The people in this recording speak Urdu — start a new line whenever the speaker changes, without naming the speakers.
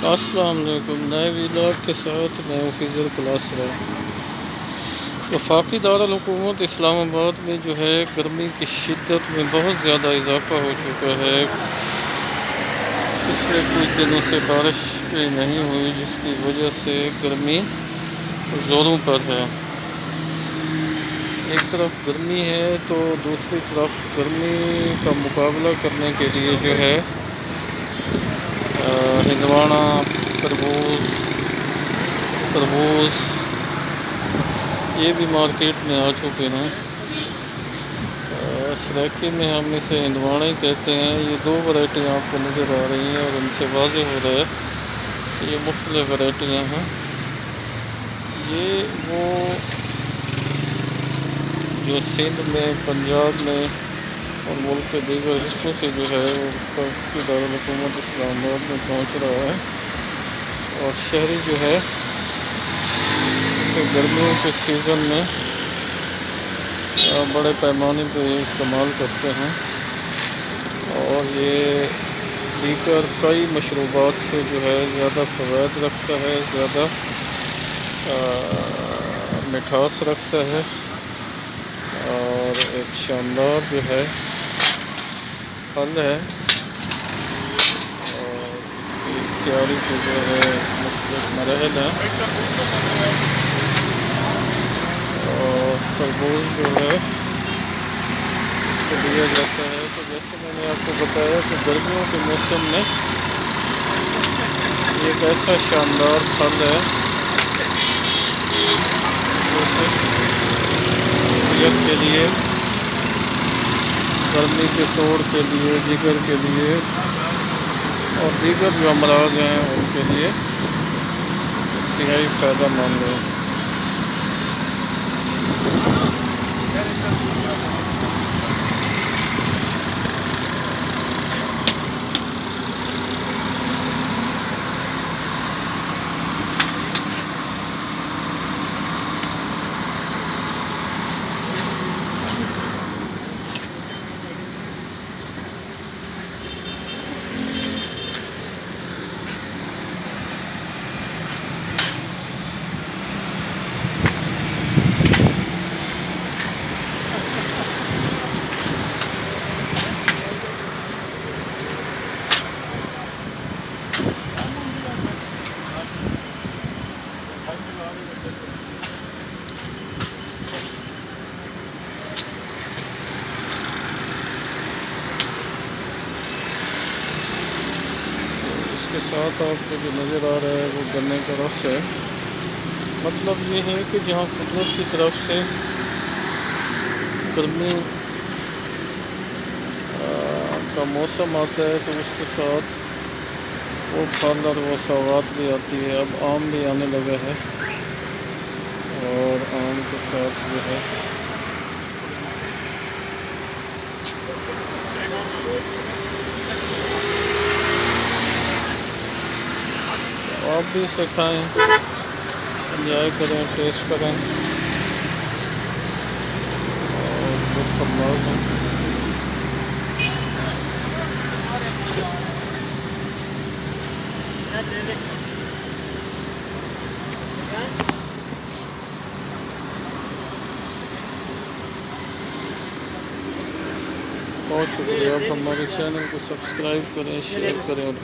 السلام علیکم، نئے ویلاگ کے ساتھ میں خضر کلاسرا۔ وفاقی دارالحکومت اسلام آباد میں جو ہے گرمی کی شدت میں بہت زیادہ اضافہ ہو چکا ہے۔ پچھلے کچھ دنوں سے بارش بھی نہیں ہوئی، جس کی وجہ سے گرمی زوروں پر ہے۔ ایک طرف گرمی ہے تو دوسری طرف گرمی کا مقابلہ کرنے کے لیے جو ہے ہندواڑہ، تربوز یہ بھی مارکیٹ میں آ چکے ہیں۔ سریکی میں ہم اسے ہندواڑہ ہی کہتے ہیں۔ یہ دو ورائٹیاں آپ کو نظر آ رہی ہیں اور ان سے واضح ہو رہا ہے کہ یہ مختلف ورائٹیاں ہیں۔ یہ وہ جو سندھ میں، پنجاب میں اور ملک کے دیگر حصوں سے جو ہے وہ وفاقی دارالحکومت اسلام آباد میں پہنچ رہا ہے، اور شہری جو ہے اسے گرمیوں کے سیزن میں بڑے پیمانے پہ استعمال کرتے ہیں، اور یہ دیگر کئی مشروبات سے جو ہے زیادہ فوائد رکھتا ہے، زیادہ مٹھاس رکھتا ہے، اور ایک شاندار جو ہے پھل ہے، اور اس کی تیاری کے جو ہے مختلف مراحل ہیں۔ اور تربوز جو ہے اس کو لیا جاتا ہے، تو جیسے میں نے آپ کو بتایا کہ گرمیوں کے موسم میں یہ ایک ایسا شاندار پھل ہے جو کہ صحت کے لیے، گرمی کے توڑ کے لیے، جگر کے لیے اور دیگر جو امراض ہیں ان کے لیے انتہائی فائدہ مند ہے۔ اس کے ساتھ آپ کو جو نظر آ رہا ہے وہ گنے کا رس ہے۔ مطلب یہ ہے کہ جہاں قدرت کی طرف سے گرمی کا موسم آتا ہے تو اس کے ساتھ وہ پھل اور وہ سوغات بھی آتی ہے۔ اب آم بھی آنے لگا ہے، اور آم کے ساتھ جو ہے آپ بھی اسے کھائیں، انجوائے کریں، ٹیسٹ کریں اور لطف اندوز ہوں۔ بہت شکریہ۔ آپ ہمارے چینل کو سبسکرائب کریں، شیئر کریں اور